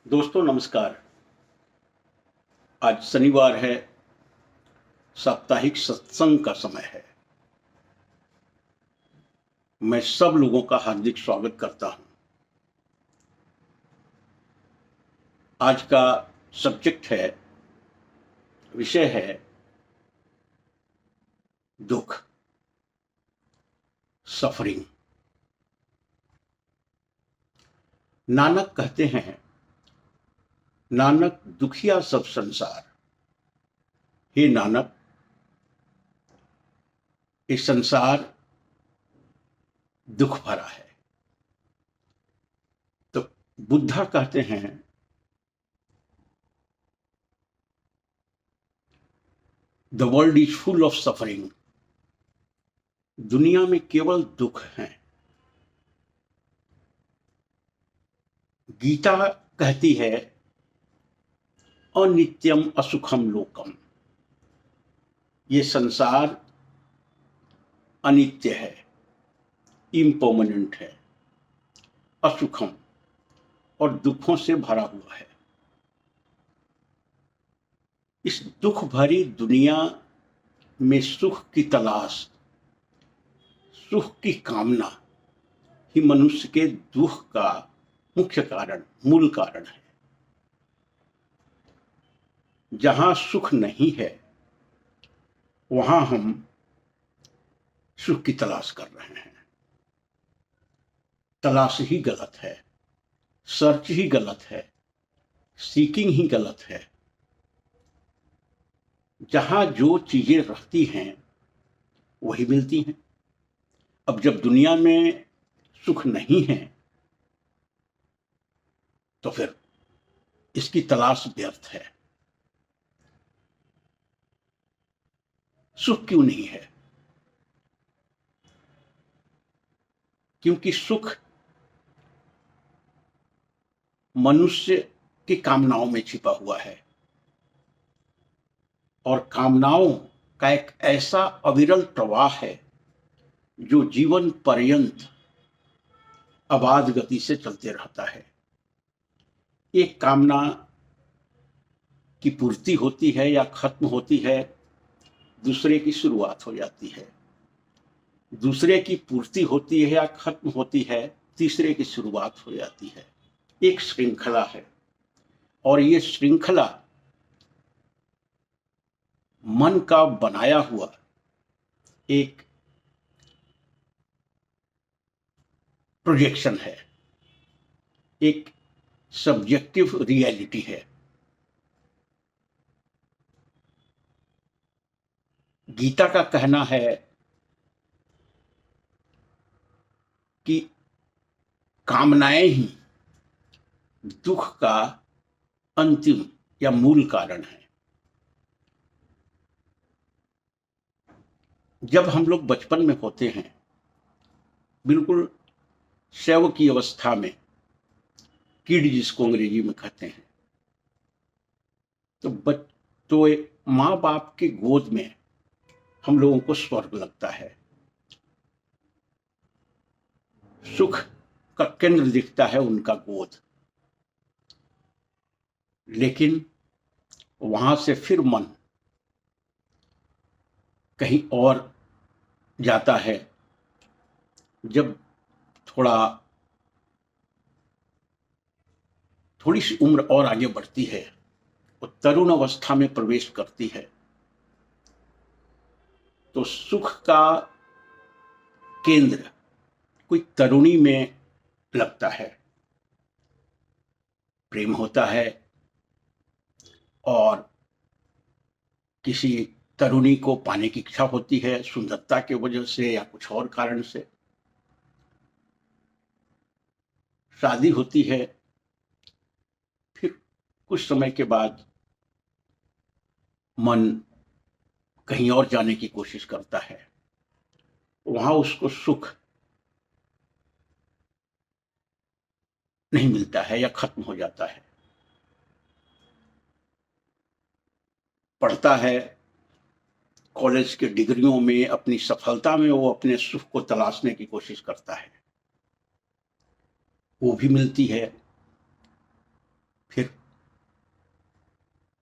दोस्तों नमस्कार। आज शनिवार है, साप्ताहिक सत्संग का समय है। मैं सब लोगों का हार्दिक स्वागत करता हूं। आज का सब्जेक्ट है, विषय है दुख, सफरिंग। नानक कहते हैं, नानक दुखिया सब संसार। हे नानक, ये संसार दुख भरा है। तो बुद्धा कहते हैं, the world is full of suffering. दुनिया में केवल दुख है। गीता कहती है, अनित्यम असुखम लोकम। ये संसार अनित्य है, इम्पर्मानेंट है, असुखम और दुखों से भरा हुआ है। इस दुख भरी दुनिया में सुख की तलाश, सुख की कामना ही मनुष्य के दुख का मुख्य कारण, मूल कारण है। जहां सुख नहीं है, वहां हम सुख की तलाश कर रहे हैं। तलाश ही गलत है, सर्च ही गलत है, सीकिंग ही गलत है। जहां जो चीजें रहती हैं वही मिलती हैं। अब जब दुनिया में सुख नहीं है तो फिर इसकी तलाश व्यर्थ है। सुख क्यों नहीं है? क्योंकि सुख मनुष्य की कामनाओं में छिपा हुआ है, और कामनाओं का एक ऐसा अविरल प्रवाह है जो जीवन पर्यंत अबाध गति से चलते रहता है। एक कामना की पूर्ति होती है या खत्म होती है, दूसरे की शुरुआत हो जाती है। दूसरे की पूर्ति होती है या खत्म होती है, तीसरे की शुरुआत हो जाती है। एक श्रृंखला है, और ये श्रृंखला मन का बनाया हुआ एक प्रोजेक्शन है, एक सब्जेक्टिव रियलिटी है। गीता का कहना है कि कामनाएं ही दुख का अंतिम या मूल कारण है। जब हम लोग बचपन में होते हैं, बिल्कुल शैव की अवस्था में, किड जिसको अंग्रेजी में कहते हैं, तो माँ बाप के गोद में हम लोगों को स्वर्ग लगता है। सुख का केंद्र दिखता है उनका गोद। लेकिन वहां से फिर मन कहीं और जाता है। जब थोड़ी सी उम्र और आगे बढ़ती है, वो तरुण अवस्था में प्रवेश करती है, तो सुख का केंद्र कोई तरुणी में लगता है। प्रेम होता है, और किसी तरुणी को पाने की इच्छा होती है, सुंदरता के वजह से या कुछ और कारण से। शादी होती है, फिर कुछ समय के बाद मन कहीं और जाने की कोशिश करता है। वहां उसको सुख नहीं मिलता है या खत्म हो जाता है। पढ़ता है, कॉलेज के डिग्रियों में, अपनी सफलता में वो अपने सुख को तलाशने की कोशिश करता है। वो भी मिलती है,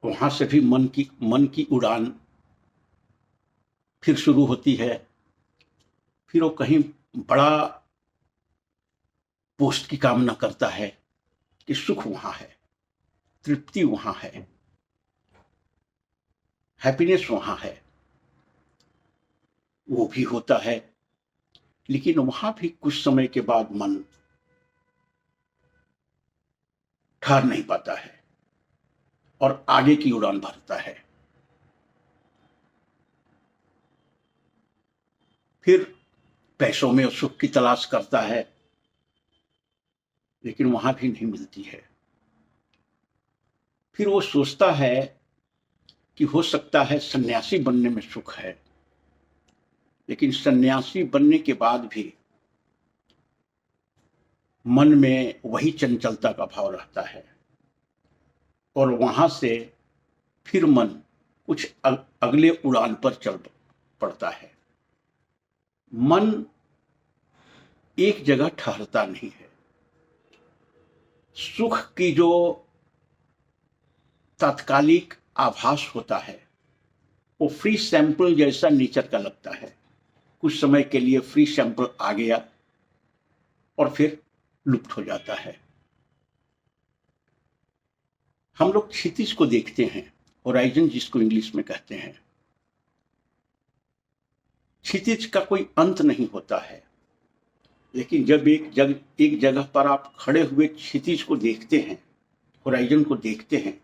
वहां से भी मन की उड़ान फिर शुरू होती है। फिर वो कहीं बड़ा पोस्ट की कामना करता है कि सुख वहां है, तृप्ति वहां है, हैप्पीनेस वहां है। वो भी होता है, लेकिन वहां भी कुछ समय के बाद मन ठहर नहीं पाता है और आगे की उड़ान भरता है। फिर पैसों में सुख की तलाश करता है, लेकिन वहां भी नहीं मिलती है। फिर वो सोचता है कि हो सकता है सन्यासी बनने में सुख है, लेकिन सन्यासी बनने के बाद भी मन में वही चंचलता का भाव रहता है और वहां से फिर मन कुछ अगले उड़ान पर चल पड़ता है। मन एक जगह ठहरता नहीं है। सुख की जो तात्कालिक आभास होता है वो फ्री सैंपल जैसा नेचर का लगता है। कुछ समय के लिए फ्री सैंपल आ गया और फिर लुप्त हो जाता है। हम लोग क्षितिज को देखते हैं, होराइजन जिसको इंग्लिश में कहते हैं। क्षितिज का कोई अंत नहीं होता है, लेकिन जब एक जगह पर आप खड़े हुए क्षितिज को देखते हैं, होराइजन को देखते हैं,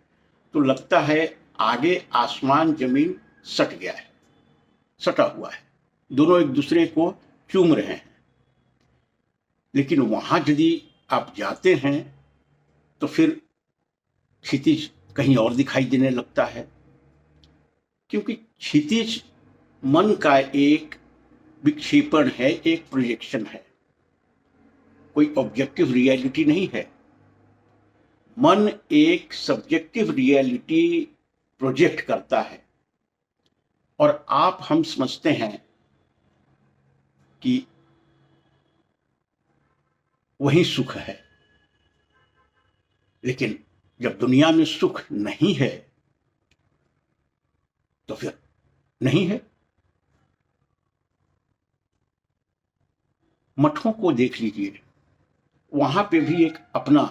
तो लगता है आगे आसमान जमीन सट गया है, सटा हुआ है, दोनों एक दूसरे को चूम रहे हैं। लेकिन वहां यदि आप जाते हैं तो फिर क्षितिज कहीं और दिखाई देने लगता है, क्योंकि क्षितिज मन का एक विक्षेपण है, एक प्रोजेक्शन है, कोई ऑब्जेक्टिव रियलिटी नहीं है। मन एक सब्जेक्टिव रियलिटी प्रोजेक्ट करता है और हम समझते हैं कि वही सुख है। लेकिन जब दुनिया में सुख नहीं है तो फिर नहीं है। मठों को देख लीजिए, वहां पे भी एक अपना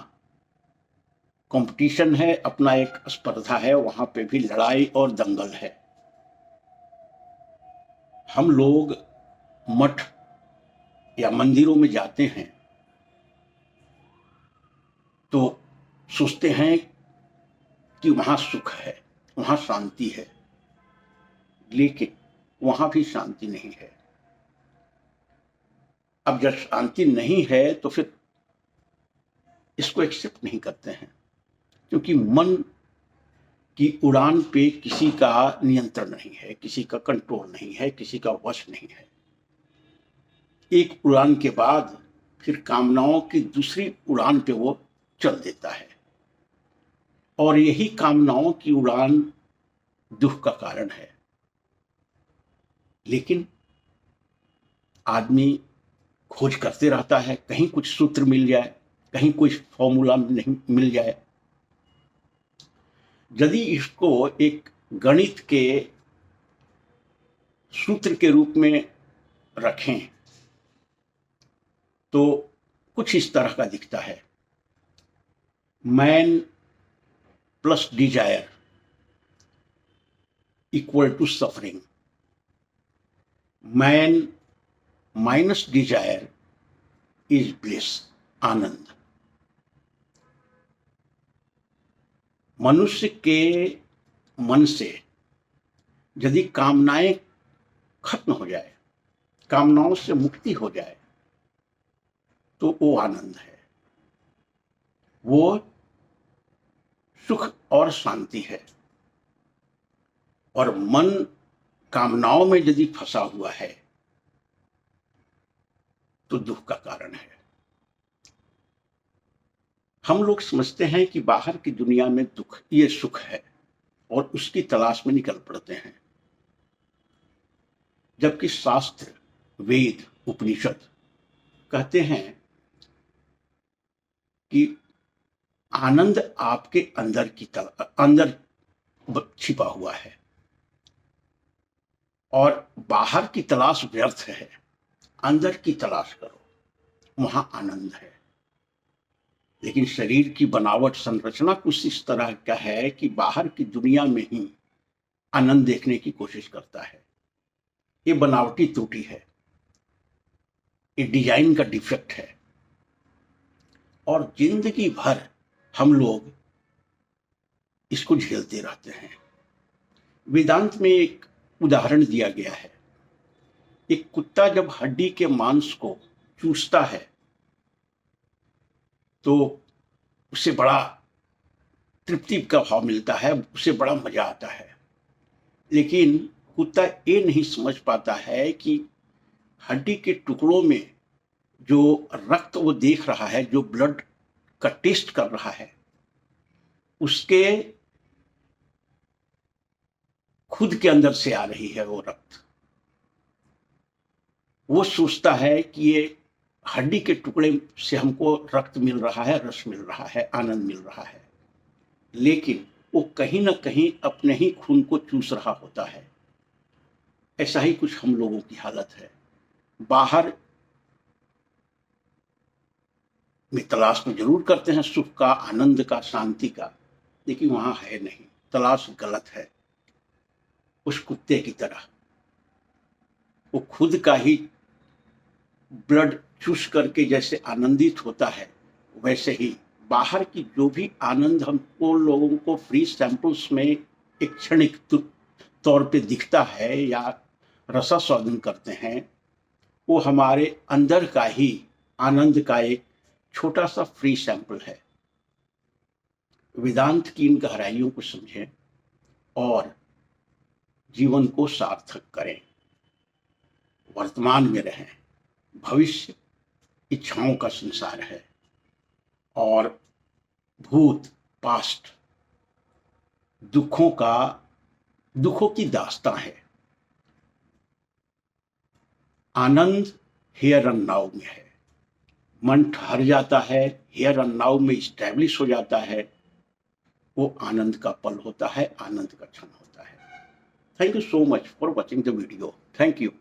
कंपटीशन है, अपना एक स्पर्धा है, वहां पे भी लड़ाई और दंगल है। हम लोग मठ या मंदिरों में जाते हैं तो सोचते हैं कि वहां सुख है, वहां शांति है, लेकिन वहां भी शांति नहीं है। अब जब शांति नहीं है तो फिर इसको एक्सेप्ट नहीं करते हैं, क्योंकि मन की उड़ान पे किसी का नियंत्रण नहीं है, किसी का कंट्रोल नहीं है, किसी का वश नहीं है। एक उड़ान के बाद फिर कामनाओं की दूसरी उड़ान पे वो चल देता है और यही कामनाओं की उड़ान दुख का कारण है। लेकिन आदमी खोज करते रहता है, कहीं कुछ सूत्र मिल जाए, कहीं कुछ फॉर्मूला नहीं मिल जाए। यदि इसको एक गणित के सूत्र के रूप में रखें तो कुछ इस तरह का दिखता है: man plus desire equal to suffering, man minus desire is bliss, आनंद। मनुष्य के मन से यदि कामनाएं खत्म हो जाए, कामनाओं से मुक्ति हो जाए, तो वो आनंद है, वो सुख और शांति है। और मन कामनाओं में यदि फंसा हुआ है तो दुख का कारण है। हम लोग समझते हैं कि बाहर की दुनिया में दुख, ये सुख है और उसकी तलाश में निकल पड़ते हैं, जबकि शास्त्र, वेद, उपनिषद कहते हैं कि आनंद आपके अंदर छिपा हुआ है और बाहर की तलाश व्यर्थ है, अंदर की तलाश करो, वहां आनंद है। लेकिन शरीर की बनावट, संरचना कुछ इस तरह का है कि बाहर की दुनिया में ही आनंद देखने की कोशिश करता है। ये बनावटी त्रुटि है, ये डिजाइन का डिफेक्ट है और जिंदगी भर हम लोग इसको झेलते रहते हैं। वेदांत में एक उदाहरण दिया गया है। एक कुत्ता जब हड्डी के मांस को चूसता है तो उसे बड़ा तृप्ति का भाव मिलता है, उसे बड़ा मजा आता है। लेकिन कुत्ता ये नहीं समझ पाता है कि हड्डी के टुकड़ों में जो रक्त वो देख रहा है, जो ब्लड का टेस्ट कर रहा है, उसके खुद के अंदर से आ रही है वो रक्त। वो सोचता है कि ये हड्डी के टुकड़े से हमको रक्त मिल रहा है, रस मिल रहा है, आनंद मिल रहा है। लेकिन वो कहीं ना कहीं अपने ही खून को चूस रहा होता है। ऐसा ही कुछ हम लोगों की हालत है। बाहर में तलाश में जरूर करते हैं सुख का, आनंद का, शांति का, लेकिन वहां है नहीं। तलाश गलत है। उस कुत्ते की तरह वो खुद का ही ब्लड चूस करके जैसे आनंदित होता है, वैसे ही बाहर की जो भी आनंद हमको लोगों को फ्री सैंपल्स में एक क्षणिक तौर पे दिखता है या रसास्वादन करते हैं, वो हमारे अंदर का ही आनंद का एक छोटा सा फ्री सैंपल है। वेदांत की इन गहराइयों को समझें और जीवन को सार्थक करें। वर्तमान में रहें। भविष्य इच्छाओं का संसार है और भूत, पास्ट दुखों की दास्तां है। आनंद हियर एंड नाउ में है। मन ठहर जाता है, हियर एंड नाउ में स्टैब्लिश हो जाता है, वो आनंद का पल होता है, आनंद का क्षण होता है। Thank you so much for watching the video. Thank you.